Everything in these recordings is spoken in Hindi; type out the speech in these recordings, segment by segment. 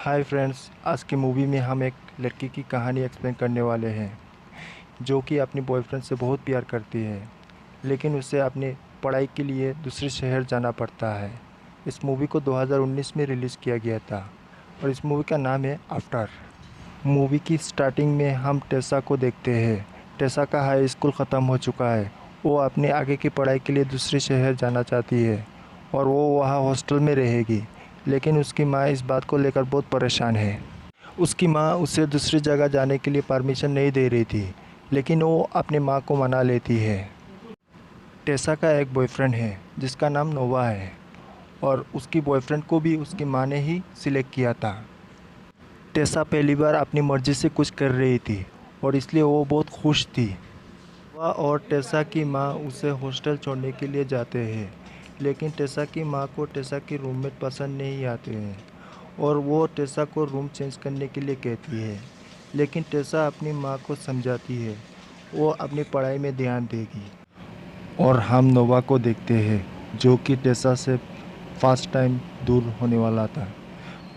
हाय फ्रेंड्स, आज की मूवी में हम एक लड़की की कहानी एक्सप्लेन करने वाले हैं जो कि अपने बॉयफ्रेंड से बहुत प्यार करती है, लेकिन उसे अपनी पढ़ाई के लिए दूसरे शहर जाना पड़ता है। इस मूवी को 2019 में रिलीज़ किया गया था और इस मूवी का नाम है आफ्टर। मूवी की स्टार्टिंग में हम टेसा को देखते हैं। टेसा का हाई स्कूल ख़त्म हो चुका है। वो अपने आगे की पढ़ाई के लिए दूसरे शहर जाना चाहती है और वो वहाँ हॉस्टल में रहेगी, लेकिन उसकी माँ इस बात को लेकर बहुत परेशान है। उसकी माँ उसे दूसरी जगह जाने के लिए परमिशन नहीं दे रही थी, लेकिन वो अपनी माँ को मना लेती है। टेसा का एक बॉयफ्रेंड है जिसका नाम नोवा है और उसकी बॉयफ्रेंड को भी उसकी माँ ने ही सिलेक्ट किया था। टेसा पहली बार अपनी मर्ज़ी से कुछ कर रही थी और इसलिए वो बहुत खुश थी। नोवा और टेसा की माँ उसे हॉस्टल छोड़ने के लिए जाते हैं, लेकिन टेसा की माँ को टेसा के रूममेट पसंद नहीं आते हैं और वो टेसा को रूम चेंज करने के लिए कहती है। लेकिन टेसा अपनी माँ को समझाती है वो अपनी पढ़ाई में ध्यान देगी। और हम नोवा को देखते हैं जो कि टेसा से फर्स्ट टाइम दूर होने वाला था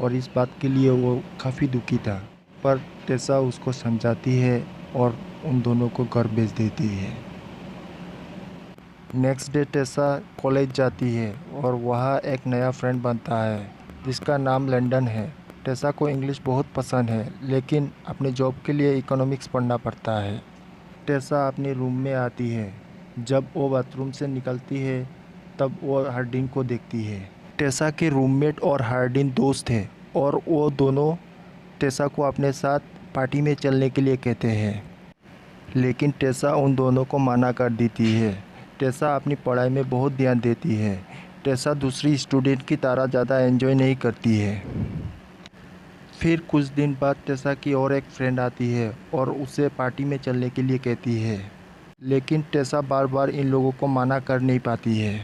और इस बात के लिए वो काफ़ी दुखी था, पर टेसा उसको समझाती है और उन दोनों को घर भेज देती है। नेक्स्ट डे टेसा कॉलेज जाती है और वहाँ एक नया फ्रेंड बनता है जिसका नाम लंदन है। टेसा को इंग्लिश बहुत पसंद है, लेकिन अपने जॉब के लिए इकोनॉमिक्स पढ़ना पड़ता है। टेसा अपने रूम में आती है। जब वो बाथरूम से निकलती है तब वो हार्डिन को देखती है। टेसा के रूममेट और हार्डिन दोस्त थे और वो दोनों टेसा को अपने साथ पार्टी में चलने के लिए कहते हैं, लेकिन टेसा उन दोनों को मना कर देती है। टेसा अपनी पढ़ाई में बहुत ध्यान देती है। टेसा दूसरी स्टूडेंट की तरह ज़्यादा एंजॉय नहीं करती है। फिर कुछ दिन बाद टेसा की और एक फ्रेंड आती है और उसे पार्टी में चलने के लिए कहती है, लेकिन टेसा बार बार इन लोगों को मना कर नहीं पाती है।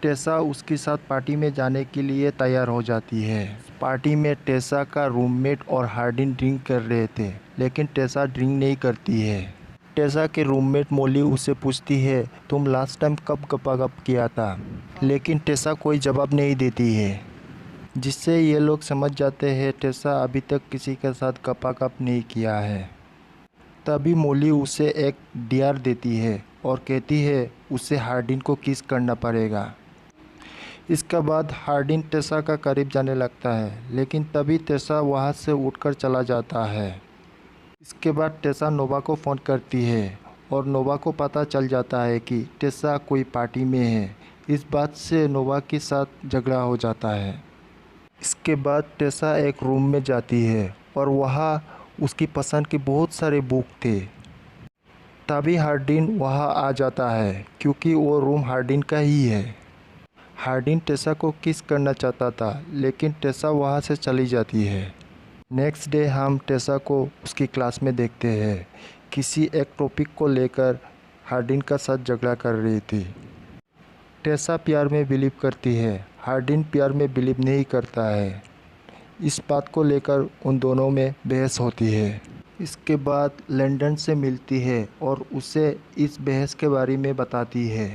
टेसा उसके साथ पार्टी में जाने के लिए तैयार हो जाती है। पार्टी में टेसा का रूममेट और हार्डिन ड्रिंक कर रहे थे, लेकिन टेसा ड्रिंक नहीं करती है। टेसा के रूममेट मोली उसे पूछती है, तुम लास्ट टाइम कब गपागप किया था? लेकिन टेसा कोई जवाब नहीं देती है, जिससे ये लोग समझ जाते हैं टेसा अभी तक किसी के साथ गपागप नहीं किया है। तभी मोली उसे एक डियर देती है और कहती है उसे हार्डिन को किस करना पड़ेगा। इसके बाद हार्डिन टेसा का करीब जाने लगता है, लेकिन तभी टेसा वहाँ से उठकर चला जाता है। इसके बाद टेसा नोवा को फ़ोन करती है और नोवा को पता चल जाता है कि टेसा कोई पार्टी में है। इस बात से नोवा के साथ झगड़ा हो जाता है। इसके बाद टेसा एक रूम में जाती है और वहाँ उसकी पसंद के बहुत सारे बुक थे। तभी हार्डिन वहाँ आ जाता है क्योंकि वो रूम हार्डिन का ही है। हार्डिन टेसा को किस करना चाहता था, लेकिन टेसा वहाँ से चली जाती है। नेक्स्ट डे हम टेसा को उसकी क्लास में देखते हैं। किसी एक टॉपिक को लेकर हार्डिन का साथ झगड़ा कर रही थी। टेसा प्यार में बिलीव करती है, हार्डिन प्यार में बिलीव नहीं करता है। इस बात को लेकर उन दोनों में बहस होती है। इसके बाद लंदन से मिलती है और उसे इस बहस के बारे में बताती है।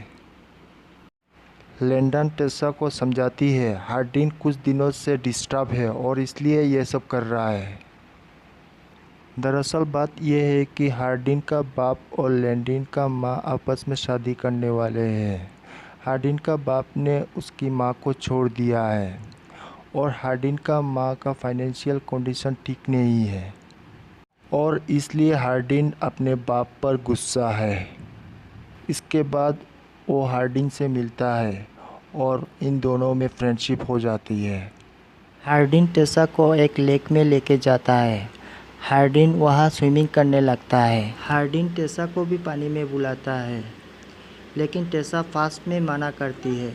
लंदन टेसा को समझाती है हार्डिन कुछ दिनों से डिस्टर्ब है और इसलिए यह सब कर रहा है। दरअसल बात यह है कि हार्डिन का बाप और लंदन का माँ आपस में शादी करने वाले हैं। हार्डिन का बाप ने उसकी माँ को छोड़ दिया है और हार्डिन का माँ का फाइनेंशियल कंडीशन ठीक नहीं है और इसलिए हार्डिन अपने बाप पर गुस्सा है। इसके बाद वो हार्डिन से मिलता है और इन दोनों में फ्रेंडशिप हो जाती है। हार्डिन टेसा को एक लेक में लेके जाता है। हार्डिन वहाँ स्विमिंग करने लगता है। हार्डिन टेसा को भी पानी में बुलाता है, लेकिन टेसा फास्ट में मना करती है।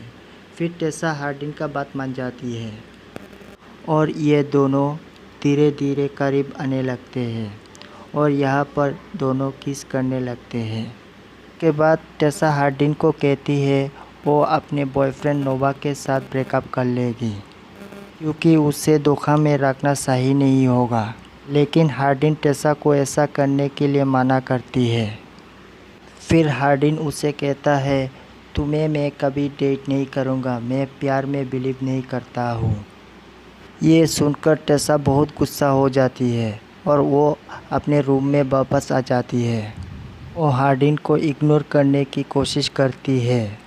फिर टेसा हार्डिन का बात मान जाती है और ये दोनों धीरे धीरे करीब आने लगते हैं और यहाँ पर दोनों किस करने लगते हैं। के बाद टेसा हार्डिन को कहती है वो अपने बॉयफ्रेंड नोवा के साथ ब्रेकअप कर लेगी क्योंकि उसे धोखा में रखना सही नहीं होगा। लेकिन हार्डिन टेसा को ऐसा करने के लिए मना करती है। फिर हार्डिन उसे कहता है तुम्हें मैं कभी डेट नहीं करूँगा, मैं प्यार में बिलीव नहीं करता हूँ। ये सुनकर टेसा बहुत गुस्सा हो जाती है और वो अपने रूम में वापस आ जाती है। वो हार्डिन को इग्नोर करने की कोशिश करती है,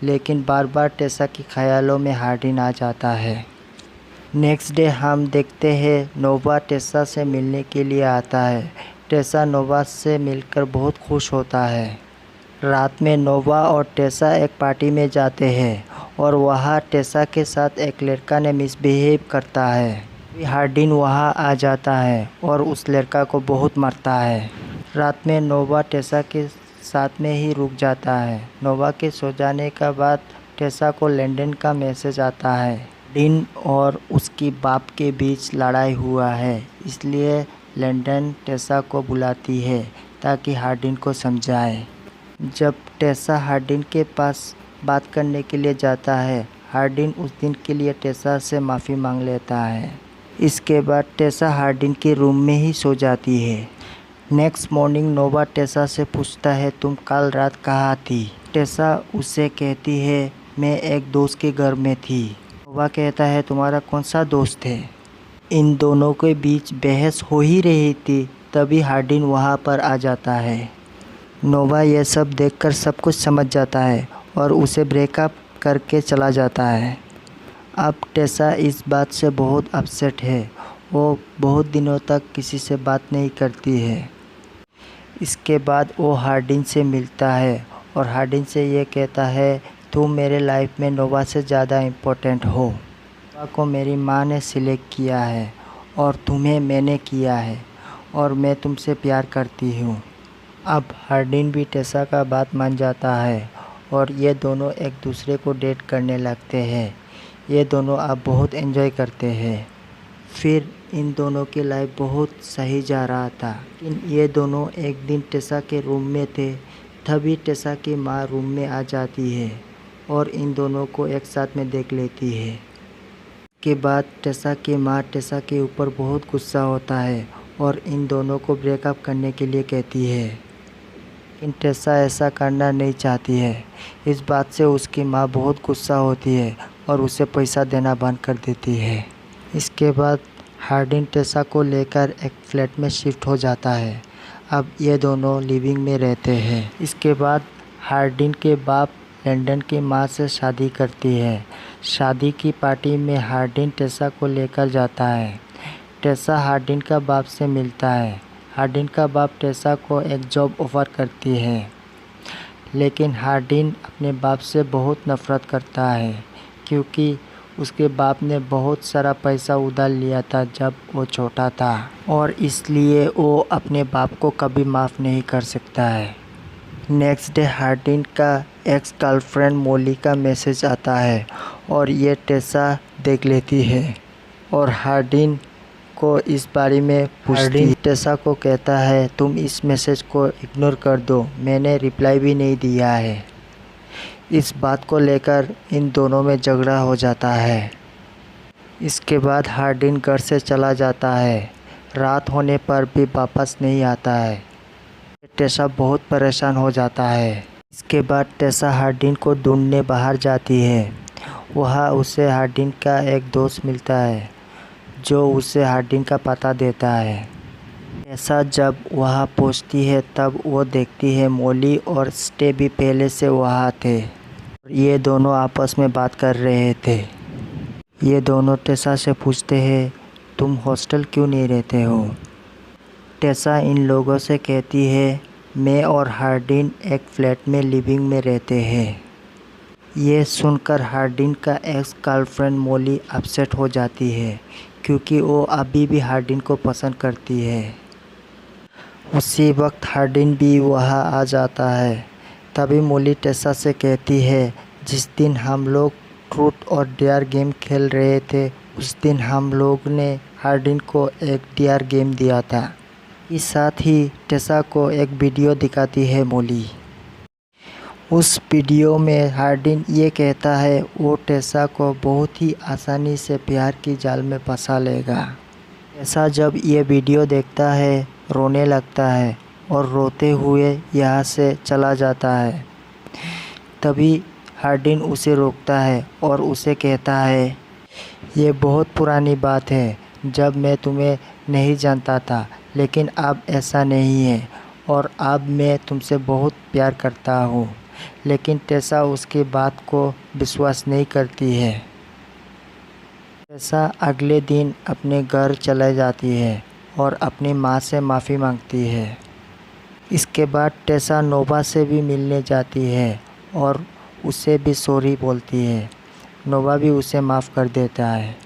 लेकिन बार बार टेसा के ख्यालों में हार्डिन आ जाता है। नेक्स्ट डे हम देखते हैं नोवा टेसा से मिलने के लिए आता है। टेसा नोवा से मिलकर बहुत खुश होता है। रात में नोवा और टेसा एक पार्टी में जाते हैं और वहाँ टेसा के साथ एक लड़का ने मिसबिहेव करता है। हार्डिन वहाँ आ जाता है और उस लड़का को बहुत मारता है। रात में नोवा टेसा के साथ में ही रुक जाता है। नोवा के सो जाने के बाद टेसा को लैंडन का मैसेज आता है। हार्डिन और उसकी बाप के बीच लड़ाई हुआ है, इसलिए लैंडन टेसा को बुलाती है ताकि हार्डिन को समझाए। जब टेसा हार्डिन के पास बात करने के लिए जाता है, हार्डिन उस दिन के लिए टेसा से माफ़ी मांग लेता है। इसके बाद टेसा हार्डिन के रूम में ही सो जाती है। नेक्स्ट मॉर्निंग नोवा टेसा से पूछता है, तुम कल रात कहाँ थी? टेसा उसे कहती है, मैं एक दोस्त के घर में थी। नोवा कहता है, तुम्हारा कौन सा दोस्त है? इन दोनों के बीच बहस हो ही रही थी, तभी हार्डिन वहाँ पर आ जाता है। नोवा यह सब देखकर सब कुछ समझ जाता है और उसे ब्रेकअप करके चला जाता है। अब टेसा इस बात से बहुत अपसेट है। वो बहुत दिनों तक किसी से बात नहीं करती है। इसके बाद वो हार्डिन से मिलता है और हार्डिन से ये कहता है, तुम मेरे लाइफ में नोवा से ज़्यादा इम्पोर्टेंट हो। नोवा को मेरी माँ ने सिलेक्ट किया है और तुम्हें मैंने किया है और मैं तुमसे प्यार करती हूँ। अब हार्डिन भी टेसा का बात मान जाता है और ये दोनों एक दूसरे को डेट करने लगते हैं। ये दोनों अब बहुत एंजॉय करते हैं। फिर इन दोनों की लाइफ बहुत सही जा रहा था। लेकिन ये दोनों एक दिन टेसा के रूम में थे, तभी टेसा की माँ रूम में आ जाती है और इन दोनों को एक साथ में देख लेती है। के बाद टेसा की माँ टेसा के ऊपर बहुत गुस्सा होता है और इन दोनों को ब्रेकअप करने के लिए कहती है। लेकिन टेसा ऐसा करना नहीं चाहती है। इस बात से उसकी माँ बहुत गुस्सा होती है और उसे पैसा देना बंद कर देती है। इसके बाद हार्डिन टेसा को लेकर एक फ्लैट में शिफ्ट हो जाता है। अब ये दोनों लिविंग में रहते हैं। इसके बाद हार्डिन के बाप लैंडन की माँ से शादी करती है। शादी की पार्टी में हार्डिन टेसा को लेकर जाता है। टेसा हार्डिन का बाप से मिलता है। हार्डिन का बाप टेसा को एक जॉब ऑफ़र करती है, लेकिन हार्डिन अपने बाप से बहुत नफ़रत करता है क्योंकि उसके बाप ने बहुत सारा पैसा उधार लिया था जब वो छोटा था और इसलिए वो अपने बाप को कभी माफ़ नहीं कर सकता है। नेक्स्ट डे हार्डिन का एक्स गर्लफ्रेंड मोली का मैसेज आता है और ये टेसा देख लेती है और हार्डिन को इस बारे में पूछती है। टेसा को कहता है, तुम इस मैसेज को इग्नोर कर दो, मैंने रिप्लाई भी नहीं दिया है। इस बात को लेकर इन दोनों में झगड़ा हो जाता है। इसके बाद हार्डिन घर से चला जाता है। रात होने पर भी वापस नहीं आता है। टेसा बहुत परेशान हो जाता है। इसके बाद टेसा हार्डिन को ढूंढने बाहर जाती है। वहाँ उसे हार्डिन का एक दोस्त मिलता है जो उसे हार्डिन का पता देता है। टेसा जब वहाँ पहुँचती है तब वो देखती है मोली और स्टे भी पहले से वहाँ थे। ये दोनों आपस में बात कर रहे थे। ये दोनों टेसा से पूछते हैं, तुम हॉस्टल क्यों नहीं रहते हो? टेसा इन लोगों से कहती है, मैं और हार्डिन एक फ्लैट में लिविंग में रहते हैं। ये सुनकर हार्डिन का एक्स गर्लफ्रेंड मोली अपसेट हो जाती है क्योंकि वो अभी भी हार्डिन को पसंद करती है। उसी वक्त हार्डिन भी वहाँ आ जाता है। तभी मोली टेसा से कहती है, जिस दिन हम लोग ट्रूथ और डेयर गेम खेल रहे थे उस दिन हम लोग ने हार्डिन को एक डेयर गेम दिया था। इस साथ ही टेसा को एक वीडियो दिखाती है मोली। उस वीडियो में हार्डिन ये कहता है वो टेसा को बहुत ही आसानी से प्यार की जाल में फंसा लेगा। टेसा जब ये वीडियो देखता है रोने लगता है और रोते हुए यहाँ से चला जाता है। तभी हार्डिन उसे रोकता है और उसे कहता है, ये बहुत पुरानी बात है जब मैं तुम्हें नहीं जानता था, लेकिन अब ऐसा नहीं है और अब मैं तुमसे बहुत प्यार करता हूँ। लेकिन टेसा उसकी बात को विश्वास नहीं करती है। टेसा अगले दिन अपने घर चले जाती है और अपनी माँ से माफ़ी मांगती है। इसके बाद टेसा नोवा से भी मिलने जाती है और उसे भी सॉरी बोलती है। नोवा भी उसे माफ़ कर देता है।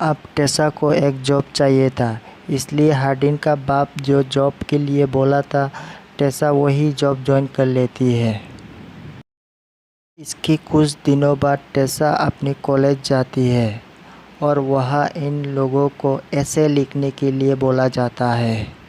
अब टेसा को एक जॉब चाहिए था, इसलिए हार्डिन का बाप जो जॉब के लिए बोला था, टेसा वही जॉब ज्वाइन कर लेती है। इसके कुछ दिनों बाद टेसा अपनी कॉलेज जाती है और वहाँ इन लोगों को ऐसे लिखने के लिए बोला जाता है।